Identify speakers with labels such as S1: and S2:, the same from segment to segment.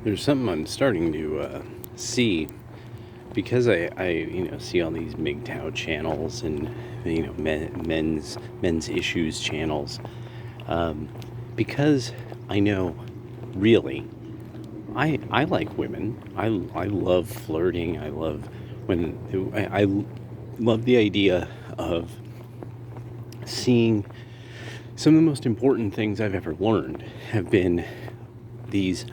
S1: There's something I'm starting to see because I see all these MGTOW channels and men's issues channels. Because I know really I like women. I love flirting. I love I love the idea of seeing some of the most important things I've ever learned have been these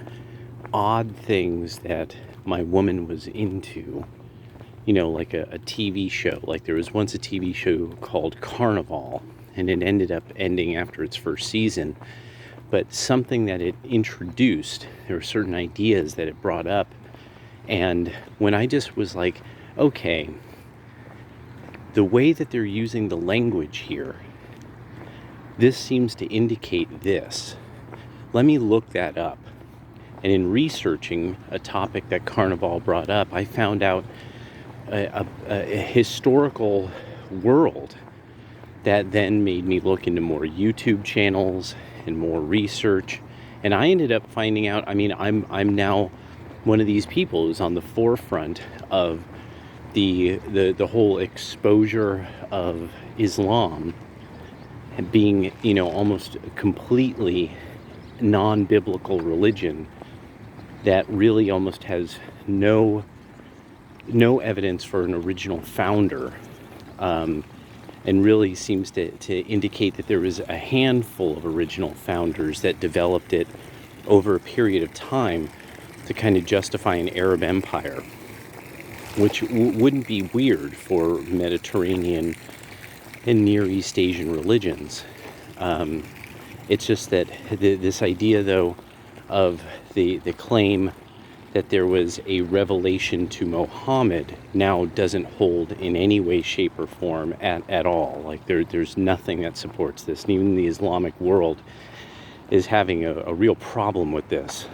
S1: odd things that my woman was into, like a TV show. Like there was once a TV show called Carnival, and it ended up ending after its first season. But something that it introduced, there were certain ideas that it brought up. And when I just was like, okay, the way that they're using the language here, this seems to indicate this. Let me look that up. And in researching a topic that Carnival brought up, I found out a historical world that then made me look into more YouTube channels and more research. And I ended up finding out, I'm now one of these people who's on the forefront of the whole exposure of Islam and being, almost completely non-biblical religion that really almost has no evidence for an original founder, and really seems to indicate that there was a handful of original founders that developed it over a period of time to kind of justify an Arab empire, which wouldn't be weird for Mediterranean and Near East Asian religions. It's just that this idea, though, of the claim that there was a revelation to Muhammad now doesn't hold in any way, shape, or form at all. Like there's nothing that supports this. And even the Islamic world is having a real problem with this.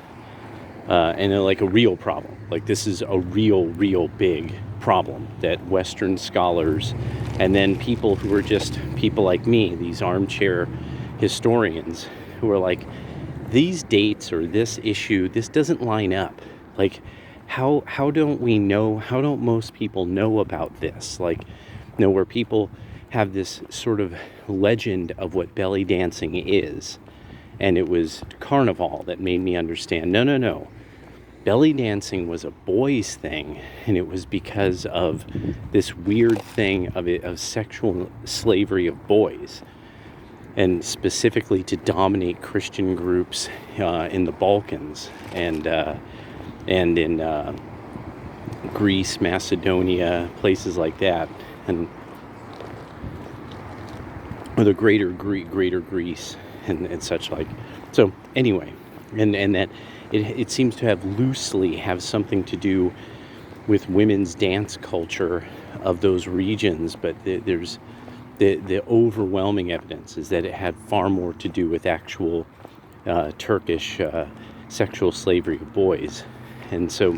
S1: And like a real problem. Like this is a real big problem that Western scholars and then people who are just people like me, these armchair historians who are like, these dates or this issue, this doesn't line up. Like, how don't we know, how don't most people know about this? Like, where people have this sort of legend of what belly dancing is. And it was Carnival that made me understand, no. Belly dancing was a boys' thing, and it was because of this weird thing of sexual slavery of boys, and specifically to dominate Christian groups in the Balkans and in Greece, Macedonia, places like that, and or the greater Greece and such like. So anyway, and that it seems to have something to do with women's dance culture of those regions, but there's the overwhelming evidence is that it had far more to do with actual Turkish sexual slavery of boys. And so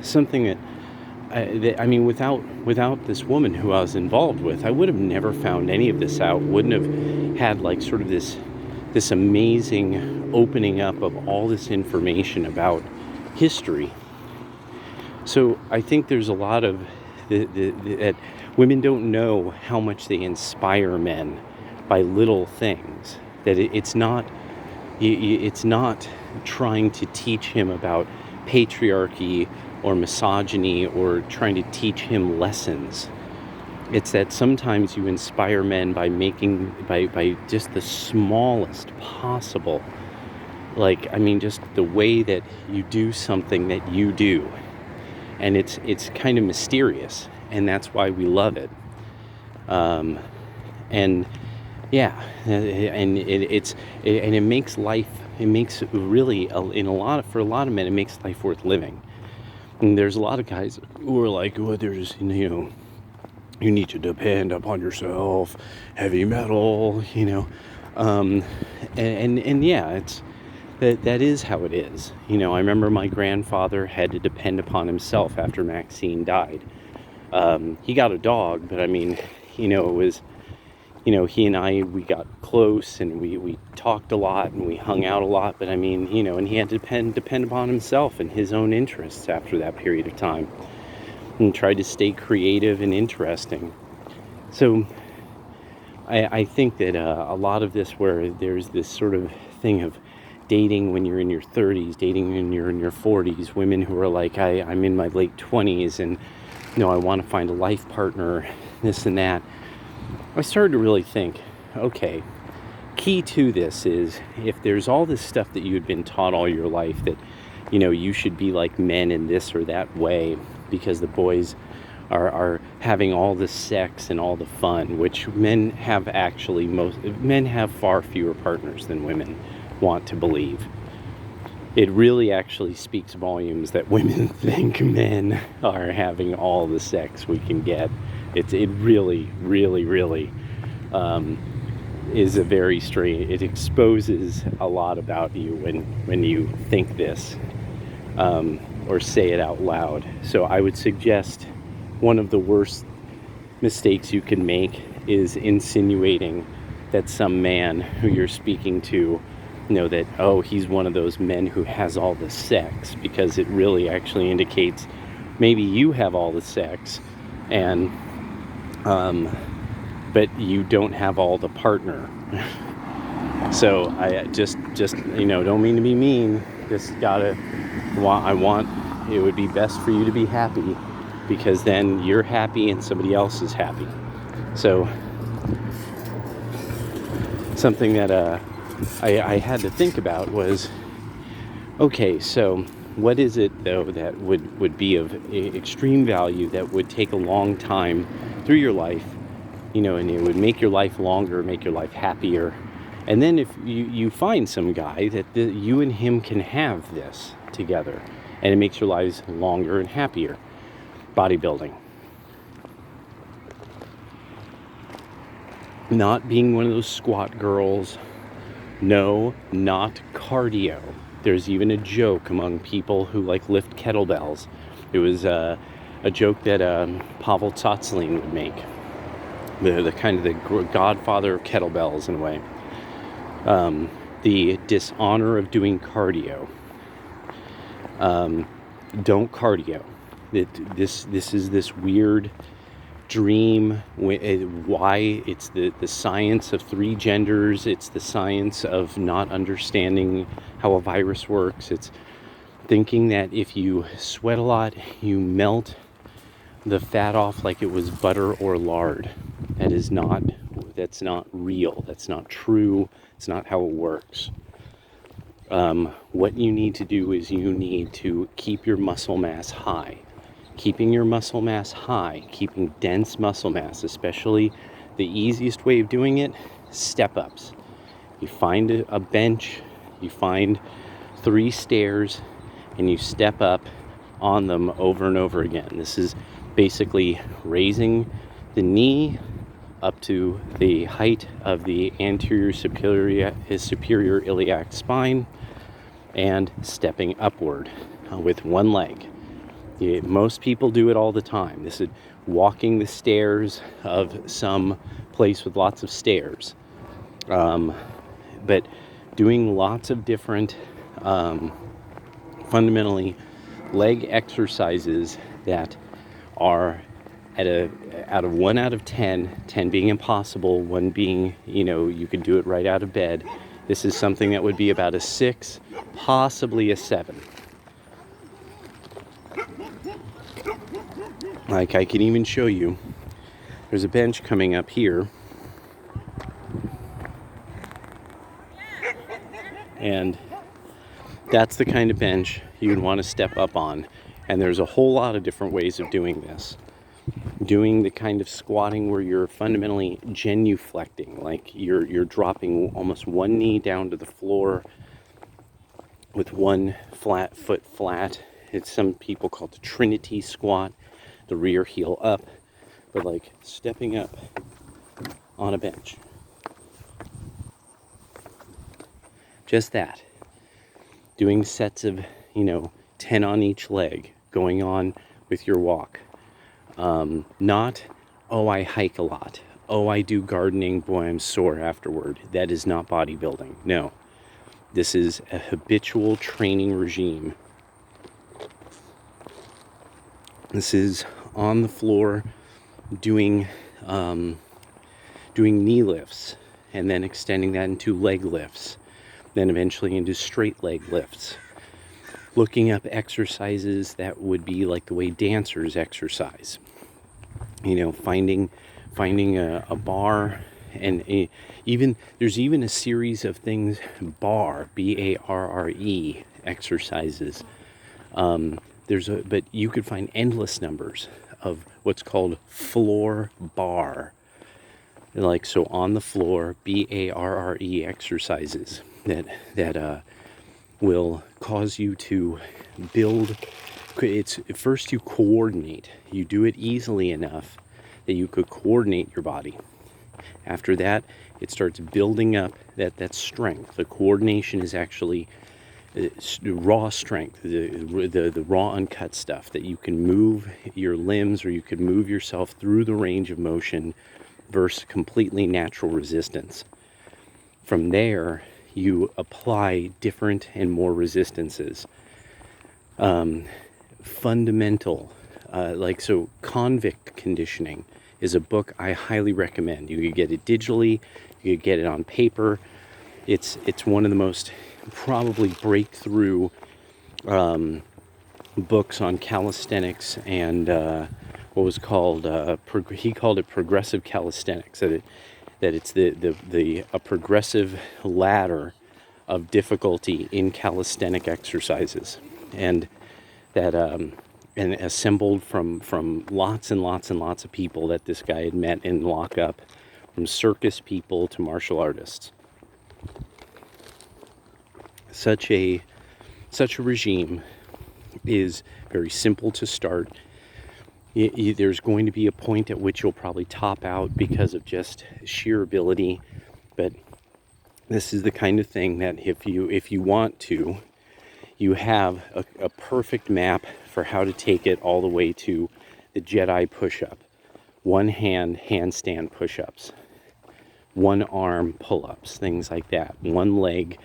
S1: something without this woman who I was involved with, I would have never found any of this out. Wouldn't have had like sort of this amazing opening up of all this information about history. So I think there's a lot of that women don't know how much they inspire men by little things. That it's not trying to teach him about patriarchy or misogyny or trying to teach him lessons. It's that sometimes you inspire men by by just the smallest possible, just the way that you do something that you do. And it's kind of mysterious, and that's why we love it. And yeah, and it makes life. It makes really for a lot of men, it makes life worth living. And there's a lot of guys who are like, well, there's you need to depend upon yourself, heavy metal, and yeah, it's. That is how it is. I remember my grandfather had to depend upon himself after Maxine died. He got a dog, but it was, he and I, we got close, and we talked a lot, and we hung out a lot, but I mean, and he had to depend upon himself and his own interests after that period of time, and tried to stay creative and interesting. So I think that a lot of this, where there's this sort of thing of dating when you're in your 30s, dating when you're in your 40s, women who are like, I'm in my late 20s, and I want to find a life partner, this and that. I started to really think, okay, key to this is, if there's all this stuff that you had been taught all your life, that you should be like men in this or that way because the boys are having all the sex and all the fun, which men have far fewer partners than women want to believe. It really actually speaks volumes that women think men are having all the sex we can get. It really, really, really is a very strange. It exposes a lot about you when you think this or say it out loud. So I would suggest one of the worst mistakes you can make is insinuating that some man who you're speaking to, that, oh, he's one of those men who has all the sex, because it really actually indicates maybe you have all the sex, and but you don't have all the partner. So I just don't mean to be mean. It would be best for you to be happy, because then you're happy and somebody else is happy. So something that I had to think about was, okay, so what is it though that would be of extreme value, that would take a long time through your life, and it would make your life longer, make your life happier. And then if you find some guy that you and him can have this together, and it makes your lives longer and happier. Bodybuilding. Not being one of those squat girls. No, not cardio. There's even a joke among people who lift kettlebells. It was a joke that Pavel Tsatsouline would make. The kind of the godfather of kettlebells in a way. The dishonor of doing cardio. Don't cardio. This is this weird dream. Why it's the science of 3 genders. It's the science of not understanding how a virus works. It's thinking that if you sweat a lot, you melt the fat off like it was butter or lard. That's not real. That's not true. It's not how it works. What you need to do is you need to keep your muscle mass high. Keeping your muscle mass high, keeping dense muscle mass, especially the easiest way of doing it, step-ups. You find a bench, you find 3 stairs, and you step up on them over and over again. This is basically raising the knee up to the height of the anterior superior iliac spine and stepping upward with one leg. Most people do it all the time. This is walking the stairs of some place with lots of stairs. But doing lots of different, fundamentally, leg exercises that are out of 1 out of 10, 10 being impossible, 1 being, you could do it right out of bed. This is something that would be about a 6, possibly a 7. I can even show you. There's a bench coming up here. And that's the kind of bench you'd want to step up on. And there's a whole lot of different ways of doing this. Doing the kind of squatting where you're fundamentally genuflecting, like you're dropping almost 1 knee down to the floor with 1 flat foot flat. It's some people call it the Trinity squat, the rear heel up, but stepping up on a bench. Just that. Doing sets of, 10 on each leg, going on with your walk. Not, oh, I hike a lot. oh, I do gardening, boy, I'm sore afterward. That is not bodybuilding. No, this is a habitual training regime. This is on the floor doing knee lifts, and then extending that into leg lifts, then eventually into straight leg lifts. Looking up exercises that would be like the way dancers exercise. Finding a bar, and there's even a series of things, Barre, Barre exercises. But you could find endless numbers of what's called floor bar. Like, so on the floor, Barre exercises that will cause you to build. It's first you coordinate. You do it easily enough that you could coordinate your body. After that, it starts building up that strength. The coordination is actually raw strength, the raw uncut stuff that you can move your limbs, or you could move yourself through the range of motion versus completely natural resistance. From there, you apply different and more resistances. Fundamental, so Convict Conditioning is a book I highly recommend. You could get it digitally, you could get it on paper. It's one of the most probably breakthrough books on calisthenics and what was called he called it progressive calisthenics. That it's a progressive ladder of difficulty in calisthenic exercises, and that and assembled from lots and lots and lots of people that this guy had met in lockup, from circus people to martial artists. Such a regime is very simple to start. There's going to be a point at which you'll probably top out because of just sheer ability, but this is the kind of thing that if you want to, you have a perfect map for how to take it all the way to the Jedi push-up, one hand handstand push-ups, one arm pull-ups, things like that, one leg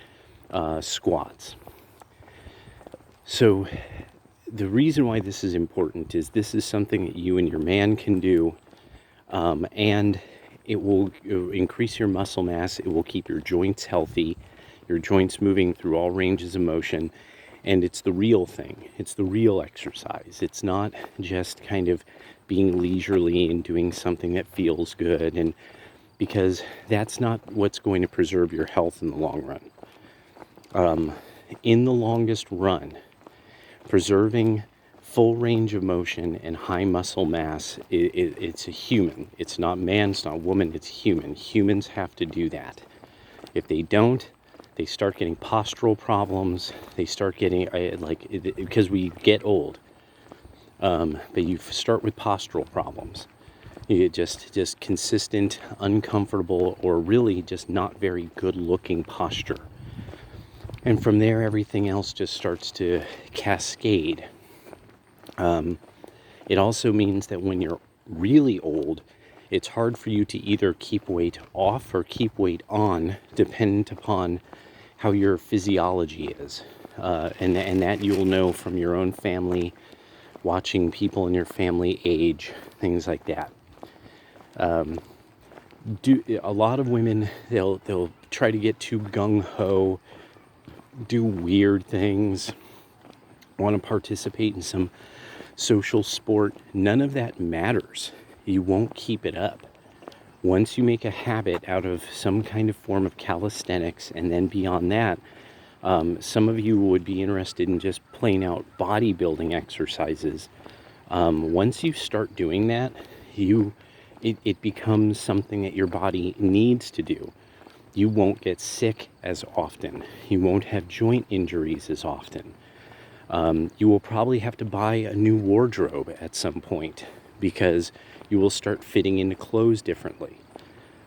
S1: squats. So the reason why this is important is this is something that you and your man can do, and it will increase your muscle mass. It will keep your joints healthy, your joints moving through all ranges of motion, and it's the real thing. It's the real exercise. It's not just kind of being leisurely and doing something that feels good, and because that's not what's going to preserve your health in the long run. In the longest run, preserving full range of motion and high muscle mass, it's a human. It's not man, it's not woman, it's human. Humans have to do that. If they don't, they start getting postural problems. They start getting, because we get old. But you start with postural problems. You get just consistent, uncomfortable, or really just not very good looking posture. And from there, everything else just starts to cascade. It also means that when you're really old, it's hard for you to either keep weight off or keep weight on, dependent upon how your physiology is. And that you'll know from your own family, watching people in your family age, things like that. A lot of women, they'll try to get too gung-ho, do weird things, want to participate in some social sport. None of that matters. You won't keep it up. Once you make a habit out of some kind of form of calisthenics, and then beyond that, some of you would be interested in just plain out bodybuilding exercises. Once you start doing that, it becomes something that your body needs to do. You won't get sick as often. You won't have joint injuries as often. You will probably have to buy a new wardrobe at some point because you will start fitting into clothes differently.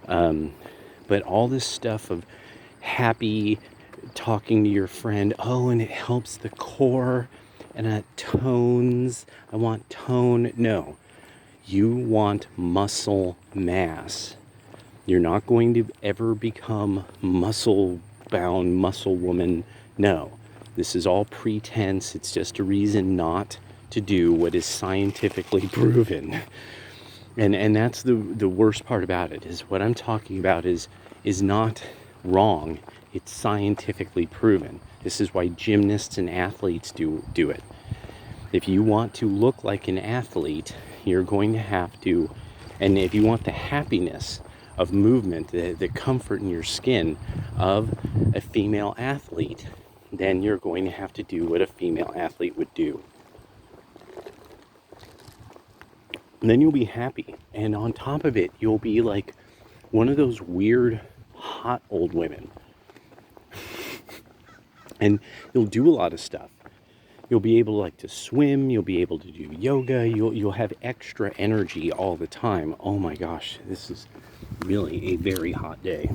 S1: But all this stuff of happy talking to your friend, and it helps the core and it tones. I want tone. No, you want muscle mass. You're not going to ever become muscle bound, muscle woman. No, this is all pretense. It's just a reason not to do what is scientifically proven. And that's the worst part about it, is what I'm talking about is not wrong. It's scientifically proven. This is why gymnasts and athletes do it. If you want to look like an athlete, you're going to have to, and if you want the happiness of movement, the comfort in your skin of a female athlete, then you're going to have to do what a female athlete would do. And then you'll be happy. And on top of it, you'll be like one of those weird, hot old women. And you'll do a lot of stuff. You'll be able to swim, you'll be able to do yoga, you'll have extra energy all the time. Oh my gosh, this is really a very hot day.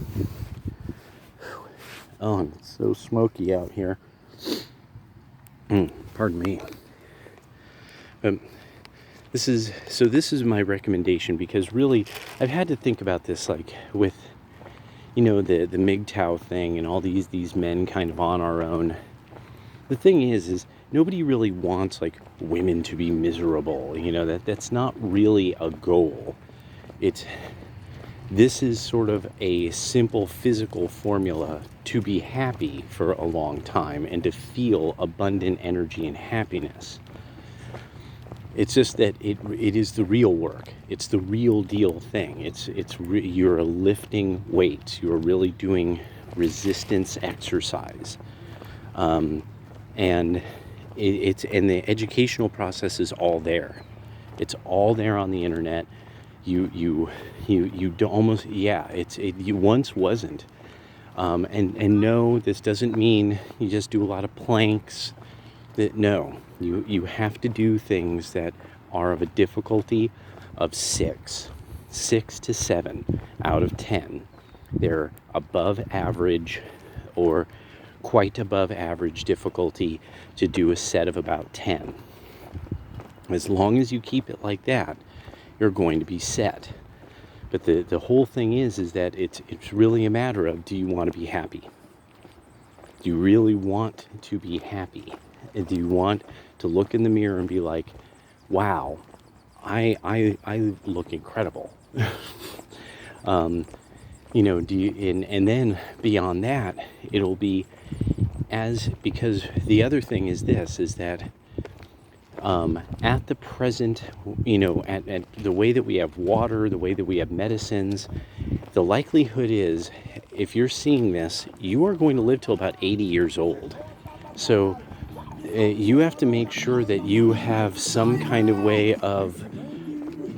S1: Oh, it's so smoky out here. Pardon me. This is my recommendation, because really I've had to think about this, like with, the MGTOW thing and all these men kind of on our own. The thing is nobody really wants like women to be miserable. That's not really a goal. This is sort of a simple physical formula to be happy for a long time and to feel abundant energy and happiness. It's just that it is the real work. It's the real deal thing. You're lifting weights. You're really doing resistance exercise, and the educational process is all there. It's all there on the internet. You do almost, you once wasn't, and no, this doesn't mean you just do a lot of planks. No, you have to do things that are of a difficulty of 6 to 7 out of 10. They're above average or quite above average difficulty to do a set of about 10. As long as you keep it like that, you're going to be set. But the whole thing is that it's really a matter of, do you want to be happy? Do you really want to be happy? Do you want to look in the mirror and be like, wow, I look incredible? Do you, and then beyond that, it'll be because the other thing is that at the present, at the way that we have water, the way that we have medicines, the likelihood is, if you're seeing this, you are going to live till about 80 years old. So you have to make sure that you have some kind of way of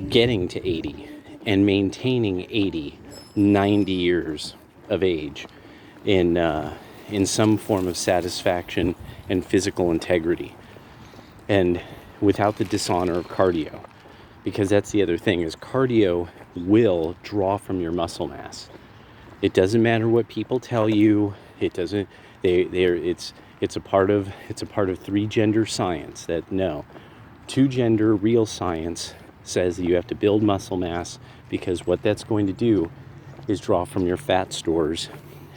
S1: getting to 80 and maintaining 80, 90 years of age in some form of satisfaction and physical integrity, and without the dishonor of cardio. Because that's the other thing, is cardio will draw from your muscle mass. It doesn't matter what people tell you. It doesn't. It's a part of 3-gender science. That no, 2-gender real science says that you have to build muscle mass, because what that's going to do is draw from your fat stores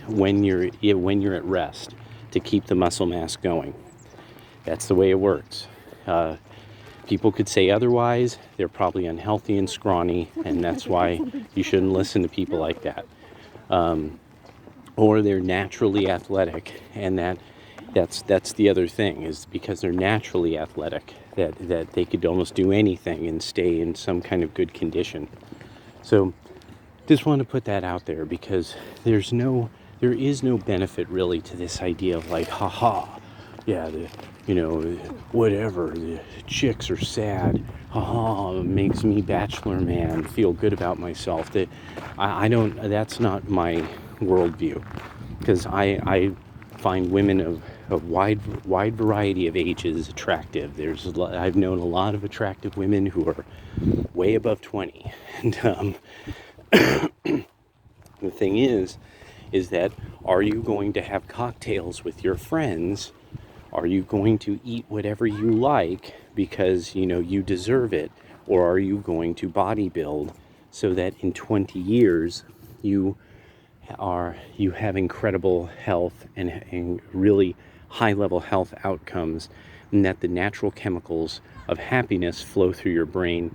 S1: when you're at rest, to keep the muscle mass going. That's the way it works. People could say otherwise. They're probably unhealthy and scrawny, and that's why you shouldn't listen to people like that. Or they're naturally athletic, and that's the other thing, is because they're naturally athletic, that they could almost do anything and stay in some kind of good condition. So just want to put that out there, because there is no benefit really to this idea of like, whatever, the chicks are sad, makes me bachelor man feel good about myself. That I don't, that's not my worldview, because I find women of wide variety of ages attractive. I've known a lot of attractive women who are way above 20, and the thing is that, are you going to have cocktails with your friends? Are you going to eat whatever you like because you deserve it? Or are you going to bodybuild so that in 20 years you have incredible health and really high level health outcomes, and that the natural chemicals of happiness flow through your brain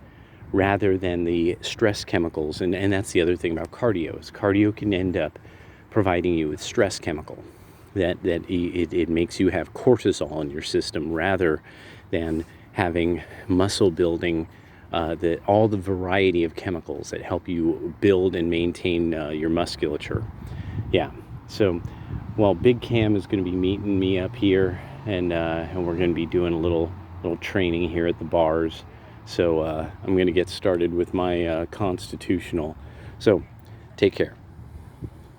S1: rather than the stress chemicals. And that's the other thing about cardio, is cardio can end up providing you with stress chemical, that it makes you have cortisol in your system rather than having muscle building, all the variety of chemicals that help you build and maintain your musculature. Yeah. So, well, Big Cam is going to be meeting me up here, and we're going to be doing a little training here at the bars. So I'm going to get started with my constitutional. So, take care.